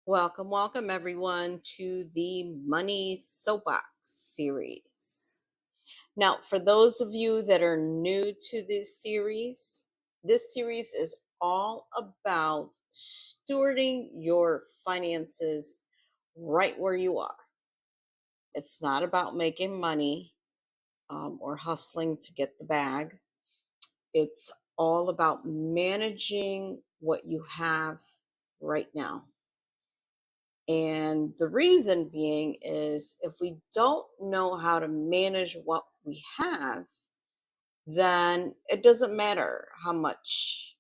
Welcome, welcome everyone to the Money Soapbox series. Now, for those of you that are new to this series is all about stewarding your finances right where you are. It's not about making money or hustling to get the bag. It's all about managing what you have right now. And the reason being is if we don't know how to manage what we have, then it doesn't matter how much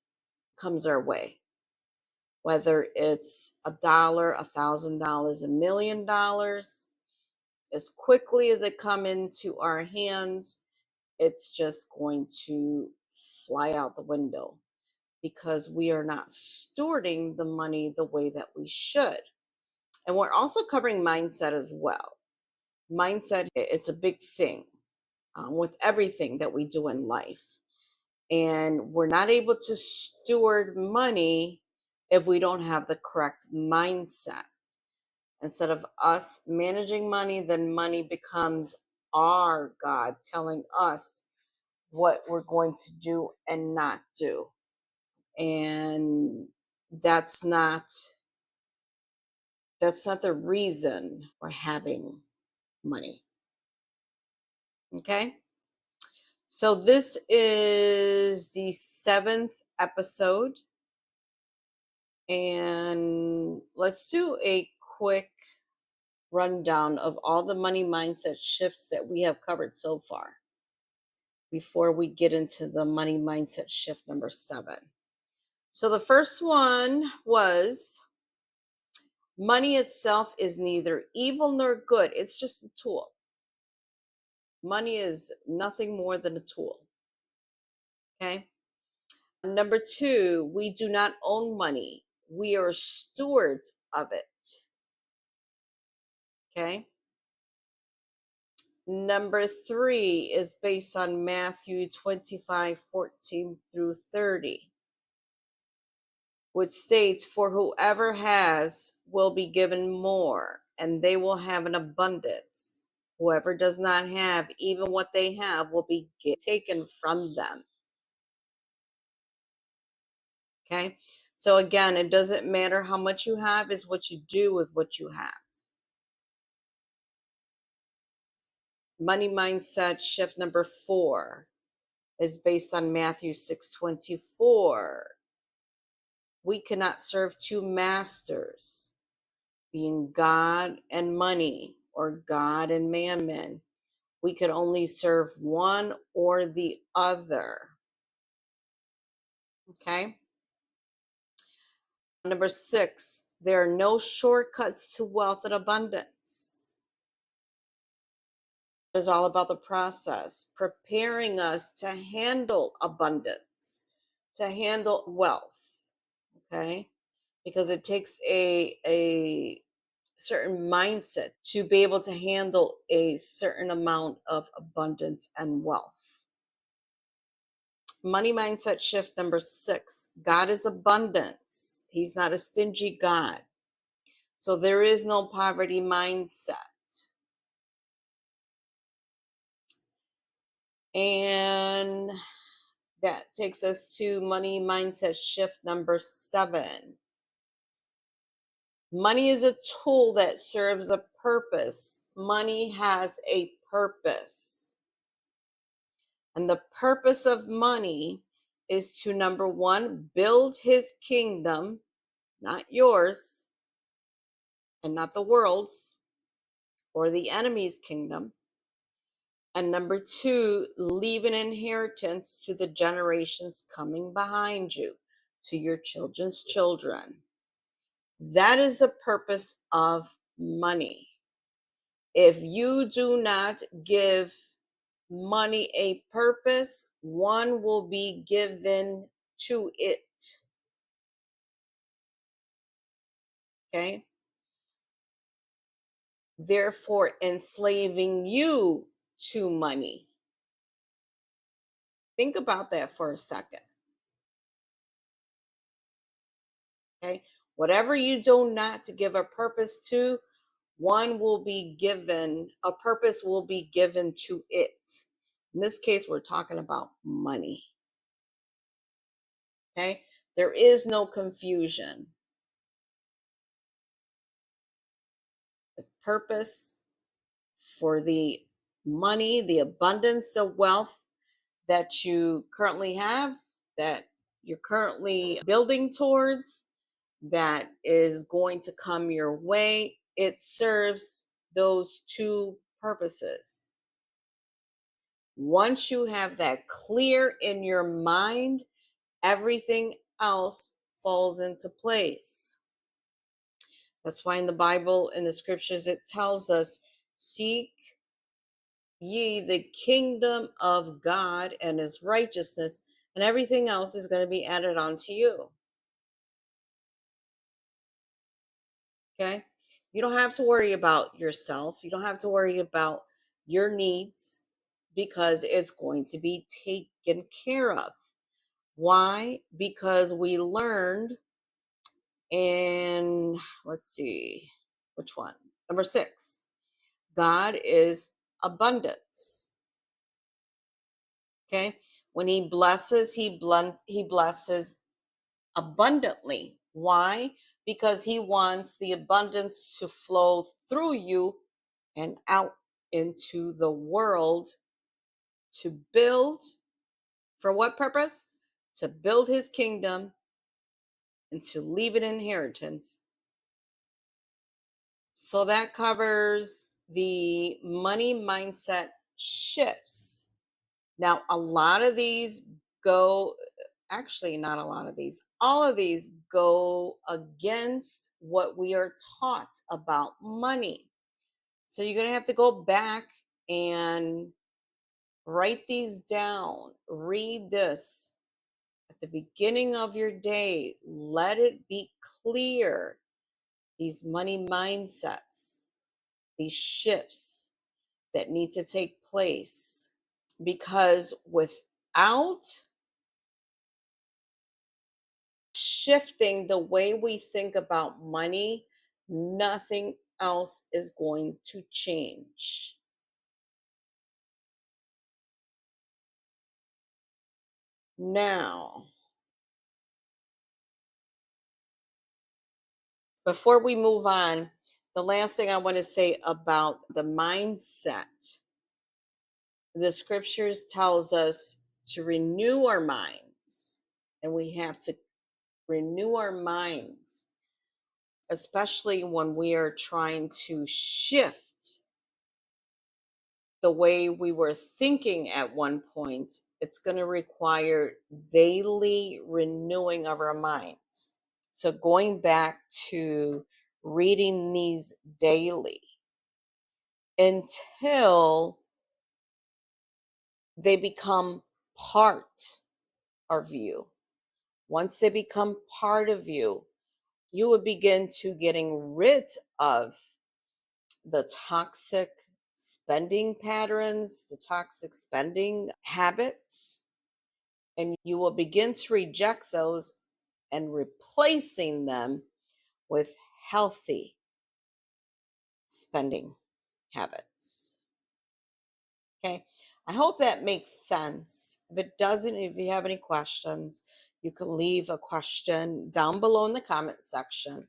comes our way, whether it's $1, $1,000, $1,000,000. As quickly as it come into our hands, it's just going to fly out the window because we are not stewarding the money the way that we should. And we're also covering mindset as well. Mindset, it's a big thing with everything that we do in life. And we're not able to steward money if we don't have the correct mindset. Instead of us managing money, then money becomes our God telling us what we're going to do and not do. And that's not the reason we're having money. Okay? So this is the 7th episode, and let's do a quick rundown of all the money mindset shifts that we have covered so far before we get into the money mindset shift number 7. So the first one was money itself is neither evil nor good. It's just a tool. Money is nothing more than a tool. Okay? Number 2, we do not own money. We are stewards of it. Okay. Number 3 is based on Matthew 25:14-30, which states, "For whoever has will be given more, and they will have an abundance. Whoever does not have, even what they have will be taken from them." Okay. So again, it doesn't matter how much you have, it's what you do with what you have. Money mindset shift number 4 is based on Matthew 6:24. We cannot serve two masters, being God and money or God and mammon. We could only serve one or the other. Okay. Number 6, there are no shortcuts to wealth and abundance. It's all about the process, preparing us to handle abundance, to handle wealth. Okay. Because it takes a certain mindset to be able to handle a certain amount of abundance and wealth. Money mindset shift number 6. God is abundance. He's not a stingy God. So there is no poverty mindset. And that takes us to money mindset shift number 7. Money is a tool that serves a purpose. Money has a purpose. And the purpose of money is to, number 1, build his kingdom, not yours, and not the world's or the enemy's kingdom. And number 2, leave an inheritance to the generations coming behind you, to your children's children. That is the purpose of money. If you do not give money a purpose, one will be given to it. Okay? Therefore, enslaving you to money. Think about that for a second. Okay? Whatever you do not to give a purpose to, a purpose will be given to it. In this case, we're talking about money. Okay? There is no confusion. The purpose for the money, the abundance, the wealth that you currently have, that you're currently building towards, that is going to come your way, it serves those two purposes. Once you have that clear in your mind, everything else falls into place. That's why in the Bible, in the scriptures, it tells us, seek ye the kingdom of God and his righteousness, and everything else is going to be added onto you. Okay? You don't have to worry about yourself. You don't have to worry about your needs because it's going to be taken care of. Why? Because we learned in, let's see, which one? Number 6. God is abundance. Okay? When he blesses, he blesses abundantly. Why? Because he wants the abundance to flow through you and out into the world to build. For what purpose? To build his kingdom and to leave an inheritance. So that covers the money mindset shifts. Now, a lot of these go, actually, not a lot of these, all of these go against what we are taught about money. So you're going to have to go back and write these down, read this at the beginning of your day. Let it be clear. These money mindsets, these shifts that need to take place. Because without shifting the way we think about money, nothing else is going to change. Now, before we move on, the last thing I want to say about the mindset, the scriptures tells us to renew our minds, and we have to renew our minds, especially when we are trying to shift the way we were thinking at one point. It's going to require daily renewing of our minds. So going back to reading these daily until they become part of you. Once they become part of you, you will begin to getting rid of the toxic spending patterns, the toxic spending habits, and you will begin to reject those and replacing them with healthy spending habits. Okay. I hope that makes sense. If it doesn't, if you have any questions, you can leave a question down below in the comment section,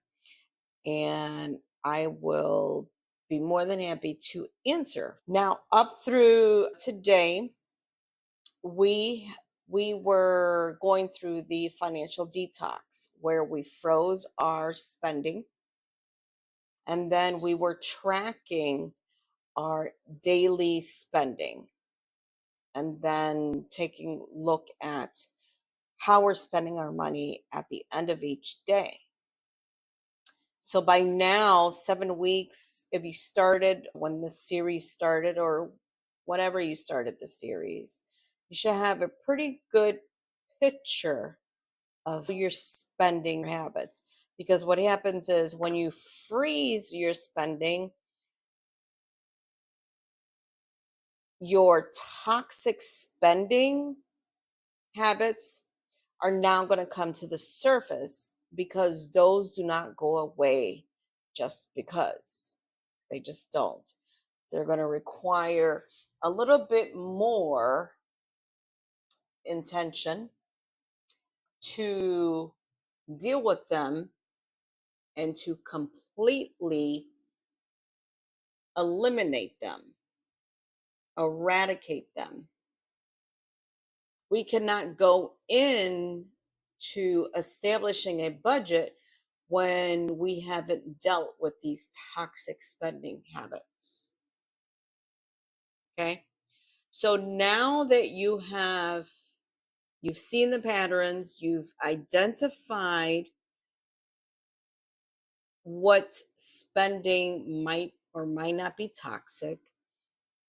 and I will be more than happy to answer. Now, up through today, we were going through the financial detox where we froze our spending, and then we were tracking our daily spending, and then taking a look at how we're spending our money at the end of each day. So by now, 7 weeks, if you started when this series started or whenever you started the series, you should have a pretty good picture of your spending habits. Because what happens is when you freeze your spending, your toxic spending habits are now going to come to the surface because those do not go away just because. They just don't. They're going to require a little bit more intention to deal with them and to completely eliminate them, eradicate them. We cannot go in to establishing a budget when we haven't dealt with these toxic spending habits. Okay? So now that you've seen the patterns, you've identified what spending might or might not be toxic.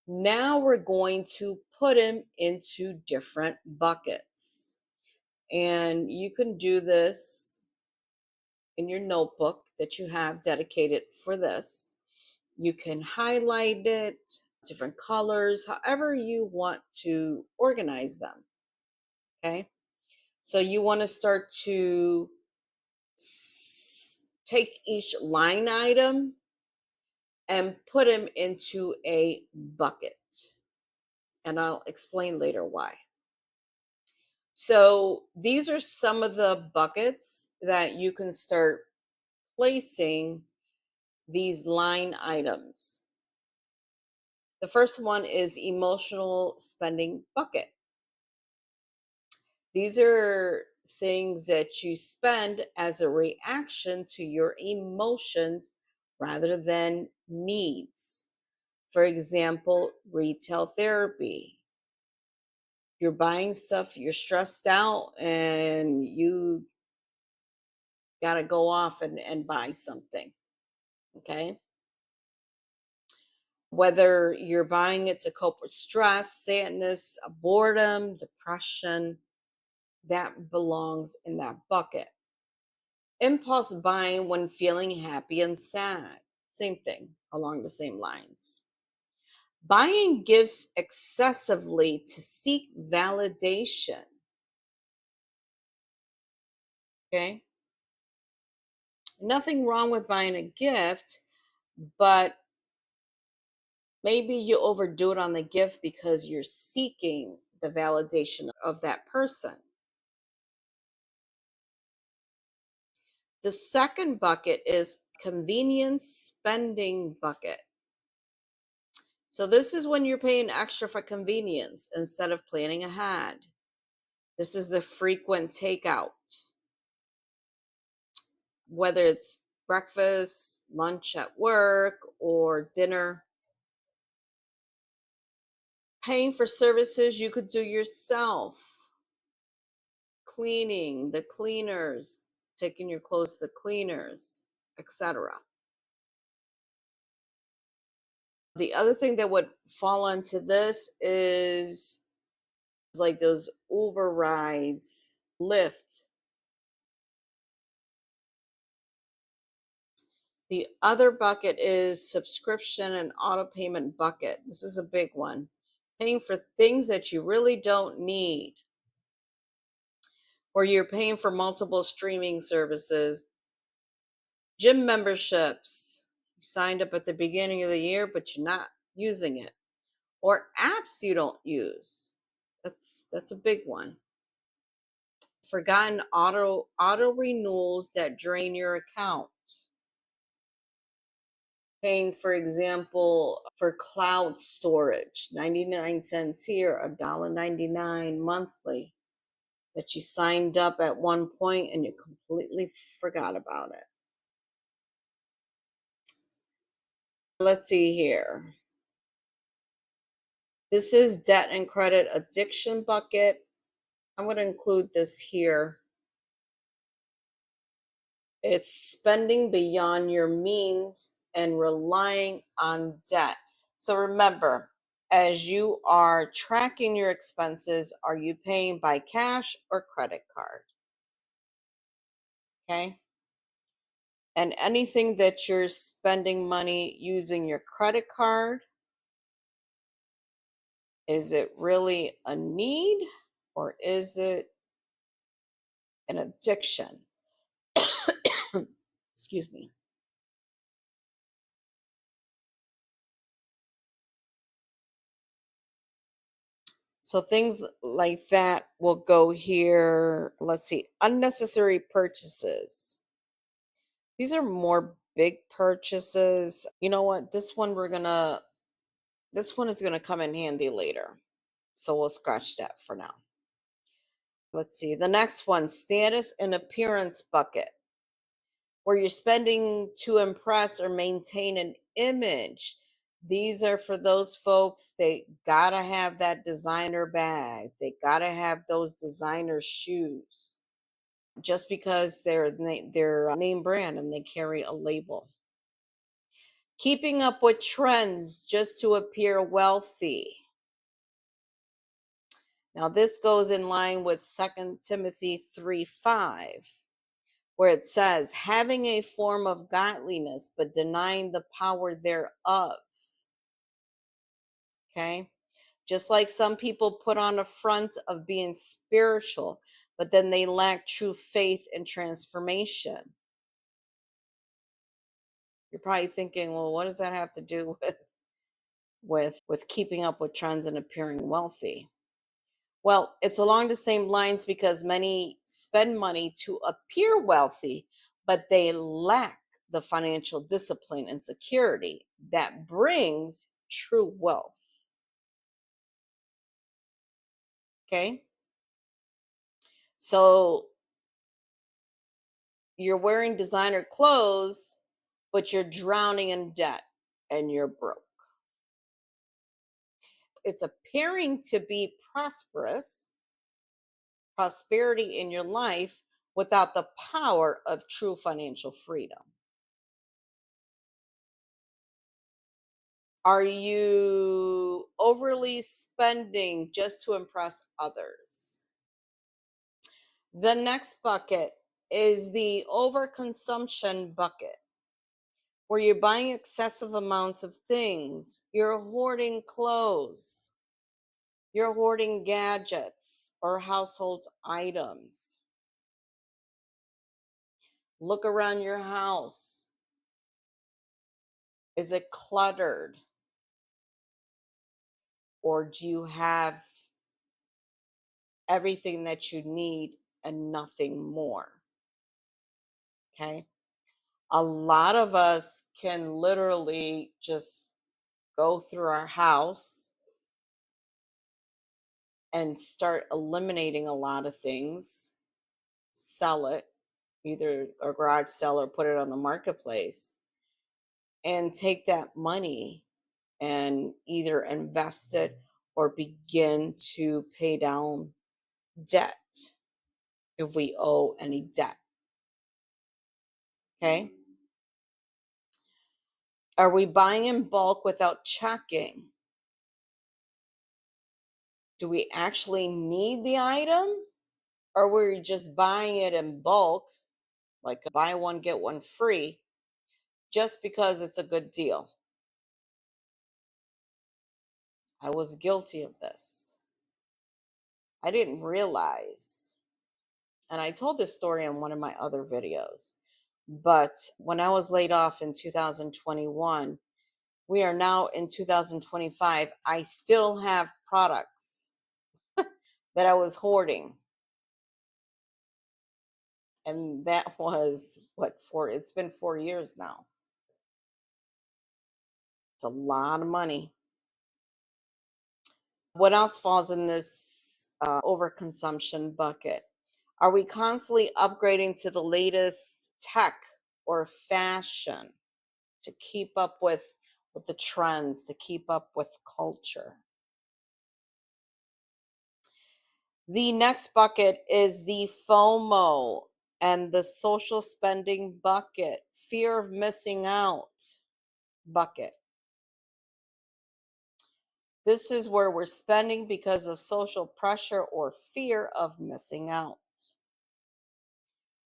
Now we're going to put them into different buckets. And you can do this in your notebook that you have dedicated for this. You can highlight it, different colors, however you want to organize them. Okay. So you want to start to take each line item and put them into a bucket. And I'll explain later why. So these are some of the buckets that you can start placing these line items. The first one is emotional spending bucket. These are things that you spend as a reaction to your emotions rather than needs. For example, retail therapy. You're buying stuff, you're stressed out, and you got to go off and buy something. Okay. Whether you're buying it to cope with stress, sadness, boredom, depression, that belongs in that bucket. Impulse buying when feeling happy and sad, same thing, along the same lines. Buying gifts excessively to seek validation. Okay. Nothing wrong with buying a gift, but maybe you overdo it on the gift because you're seeking the validation of that person. The second bucket is convenience spending bucket. So this is when you're paying extra for convenience instead of planning ahead. This is the frequent takeout, whether it's breakfast, lunch at work, or dinner. Paying for services you could do yourself, cleaning, the cleaners, taking your clothes to the cleaners, etc. The other thing that would fall into this is like those Uber rides, Lyft. The other bucket is subscription and auto payment bucket. This is a big one. Paying for things that you really don't need, or you're paying for multiple streaming services, gym memberships. You signed up at the beginning of the year, but you're not using it, or apps you don't use. That's a big one. Forgotten auto renewals that drain your account. Paying, for example, for cloud storage, 99 cents here, $1.99 monthly, that you signed up at one point and you completely forgot about it. Let's see here. This is debt and credit addiction bucket. I'm going to include this here. It's spending beyond your means and relying on debt. So remember, as you are tracking your expenses, are you paying by cash or credit card? Okay. And anything that you're spending money using your credit card, is it really a need or is it an addiction? Excuse me. So things like that will go here. Let's see. Unnecessary purchases. These are more big purchases. You know what? This one is gonna come in handy later. So we'll scratch that for now. Let's see. The next one, status and appearance bucket, where you're spending to impress or maintain an image. These are for those folks, they gotta have that designer bag. They gotta have those designer shoes just because they're name brand and they carry a label. Keeping up with trends just to appear wealthy. Now, this goes in line with 2 Timothy 3:5, where it says, having a form of godliness, but denying the power thereof. Okay. Just like some people put on a front of being spiritual, but then they lack true faith and transformation. You're probably thinking, well, what does that have to do with keeping up with trends and appearing wealthy? Well, it's along the same lines because many spend money to appear wealthy, but they lack the financial discipline and security that brings true wealth. Okay. So you're wearing designer clothes, but you're drowning in debt and you're broke. It's appearing to be prosperity in your life without the power of true financial freedom. Are you overly spending just to impress others? The next bucket is the overconsumption bucket, where you're buying excessive amounts of things. You're hoarding clothes, you're hoarding gadgets or household items. Look around your house. Is it cluttered? Or do you have everything that you need and nothing more? Okay. A lot of us can literally just go through our house and start eliminating a lot of things, sell it, either a garage sale or put it on the marketplace, and take that money and either invest it or begin to pay down debt if we owe any debt. Okay. Are we buying in bulk without checking? Do we actually need the item? Or we're just buying it in bulk, like buy one, get one free, just because it's a good deal? I was guilty of this. I didn't realize, and I told this story in one of my other videos, but when I was laid off in 2021, we are now in 2025. I still have products that I was hoarding. And that was it's been 4 years now. It's a lot of money. What else falls in this overconsumption bucket? Are we constantly upgrading to the latest tech or fashion to keep up with the trends, to keep up with culture? The next bucket is the FOMO and the social spending bucket, fear of missing out bucket. This is where we're spending because of social pressure or fear of missing out.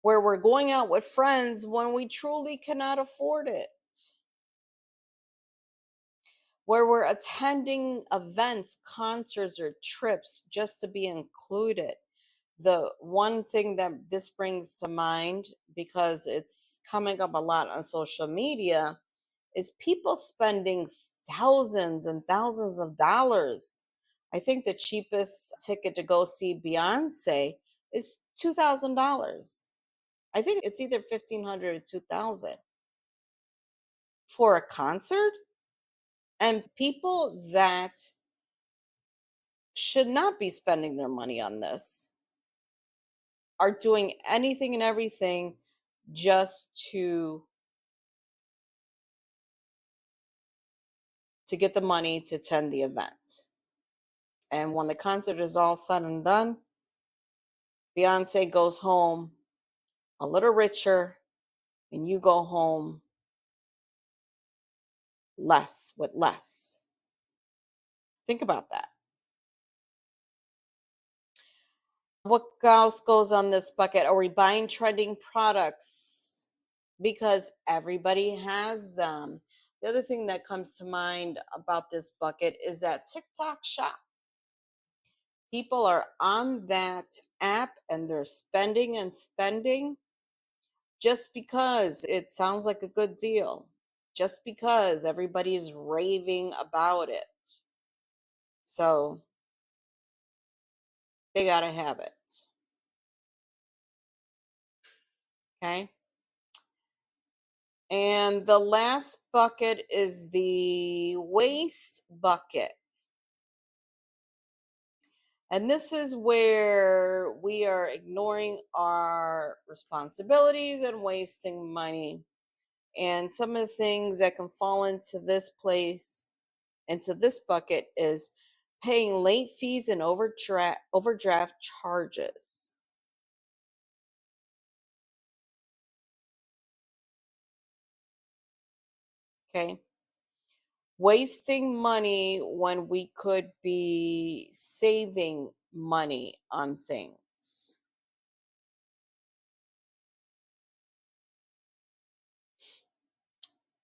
Where we're going out with friends when we truly cannot afford it. Where we're attending events, concerts, or trips just to be included. The one thing that this brings to mind, because it's coming up a lot on social media, is people spending thousands and thousands of dollars. I think the cheapest ticket to go see Beyonce is $2,000. I think it's either 1,500 or 2,000 for a concert. And people that should not be spending their money on this are doing anything and everything just to get the money to attend the event. And when the concert is all said and done, Beyonce goes home a little richer, and you go home less with less. Think about that. What else goes on this bucket? Are we buying trending products because everybody has them? The other thing that comes to mind about this bucket is that TikTok shop. People are on that app and they're spending and spending just because it sounds like a good deal, just because everybody's raving about it. So they got to have it. Okay. And the last bucket is the waste bucket. And this is where we are ignoring our responsibilities and wasting money. And some of the things that can fall into this place, into this bucket, is paying late fees and overdraft charges. Okay. Wasting money when we could be saving money on things.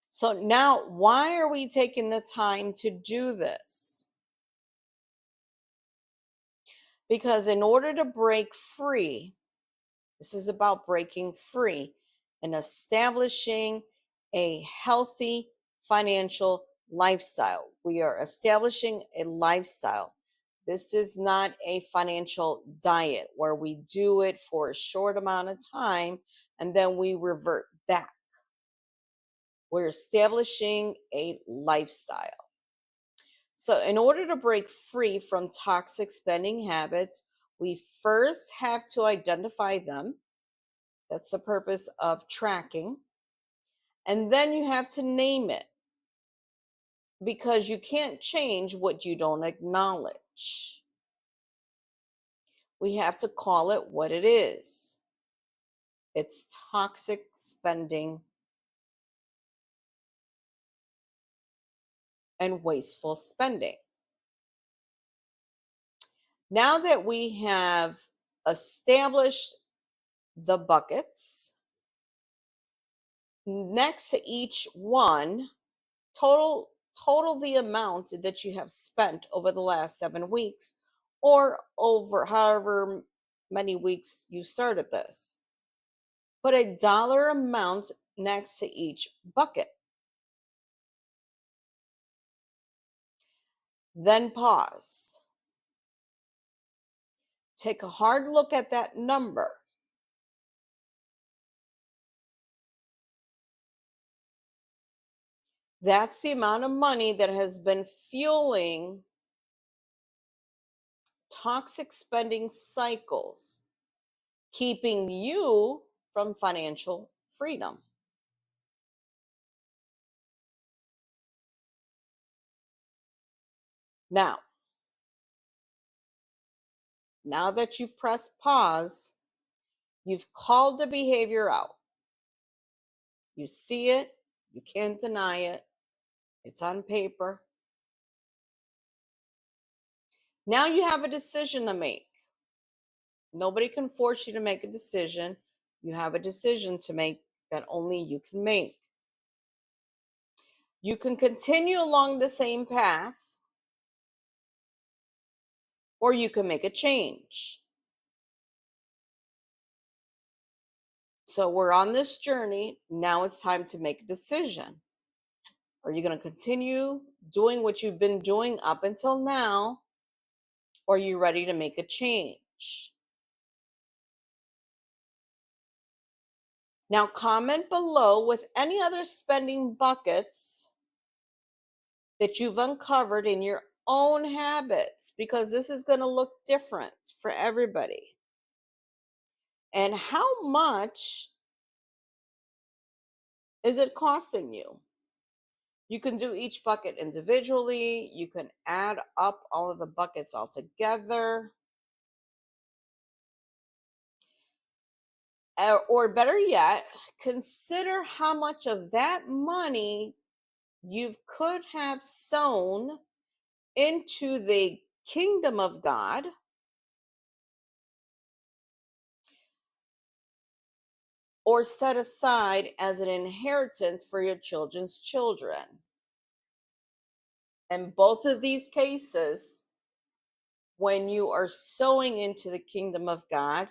So now, why are we taking the time to do this? Because in order to break free, this is about breaking free and establishing a healthy financial lifestyle. We are establishing a lifestyle. This is not a financial diet where we do it for a short amount of time and then we revert back. We're establishing a lifestyle. So, in order to break free from toxic spending habits, we first have to identify them. That's the purpose of tracking. And then you have to name it because you can't change what you don't acknowledge. We have to call it what it is. It's toxic spending and wasteful spending. Now that we have established the buckets, next to each one, total the amount that you have spent over the last 7 weeks or over however many weeks you started this. Put a dollar amount next to each bucket. Then pause. Take a hard look at that number. That's the amount of money that has been fueling toxic spending cycles, keeping you from financial freedom. Now that you've pressed pause, you've called the behavior out. You see it, you can't deny it, it's on paper. Now you have a decision to make. Nobody can force you to make a decision. You have a decision to make that only you can make. You can continue along the same path, or you can make a change. So we're on this journey. Now it's time to make a decision. Are you going to continue doing what you've been doing up until now? Or are you ready to make a change? Now comment below with any other spending buckets that you've uncovered in your own habits, because this is going to look different for everybody. And how much is it costing you? You can do each bucket individually. You can add up all of the buckets all together. Or better yet, consider how much of that money you could have sown into the kingdom of God, or set aside as an inheritance for your children's children. In both of these cases, when you are sowing into the kingdom of God,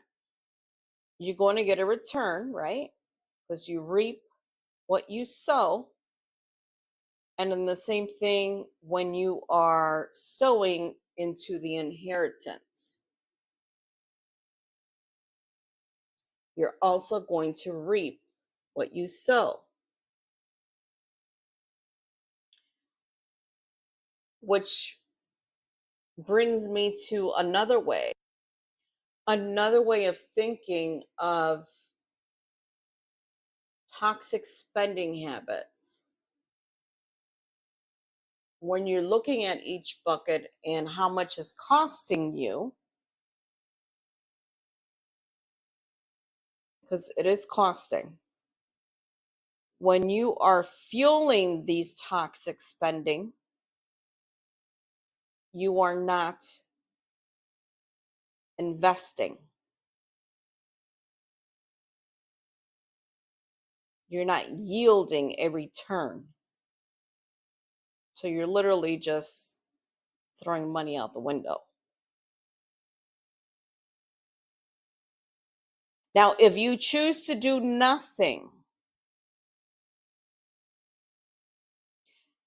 you're going to get a return, right? Because you reap what you sow. And then the same thing when you are sowing into the inheritance, you're also going to reap what you sow. Which brings me to another way of thinking of toxic spending habits. When you're looking at each bucket and how much is costing you, because it is costing, when you are fueling these toxic spending, you are not investing. You're not yielding a return. So you're literally just throwing money out the window. Now, if you choose to do nothing,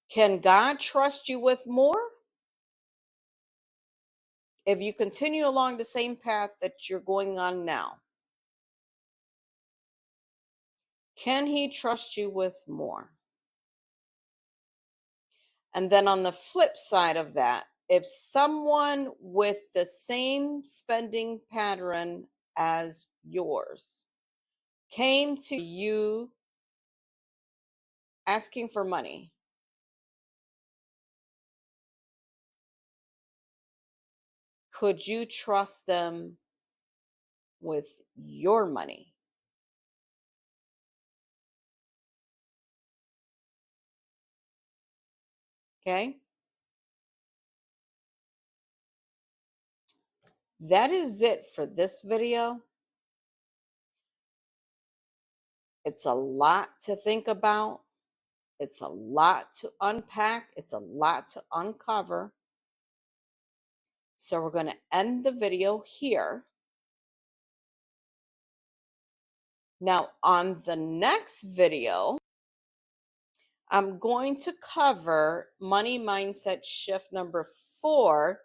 can God trust you with more? If you continue along the same path that you're going on now, can He trust you with more? And then on the flip side of that, if someone with the same spending pattern as yours came to you asking for money, could you trust them with your money? Okay. That is it for this video. It's a lot to think about. It's a lot to unpack. It's a lot to uncover. So we're going to end the video here. Now, on the next video, I'm going to cover money mindset shift number 4,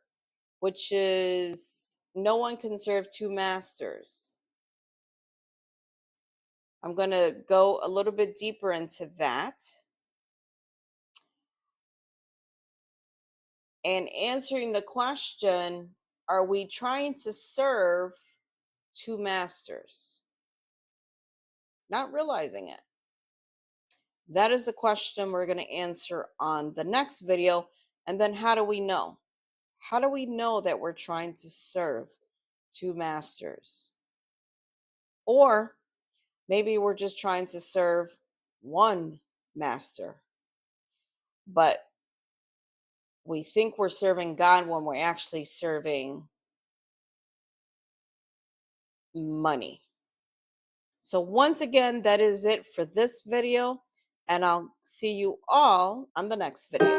which is no one can serve two masters. I'm going to go a little bit deeper into that and answering the question, are we trying to serve two masters? Not realizing it. That is the question we're going to answer on the next video. And then how do we know? How do we know that we're trying to serve two masters? Or maybe we're just trying to serve one master, but we think we're serving God when we're actually serving money. So once again, that is it for this video, and I'll see you all on the next video.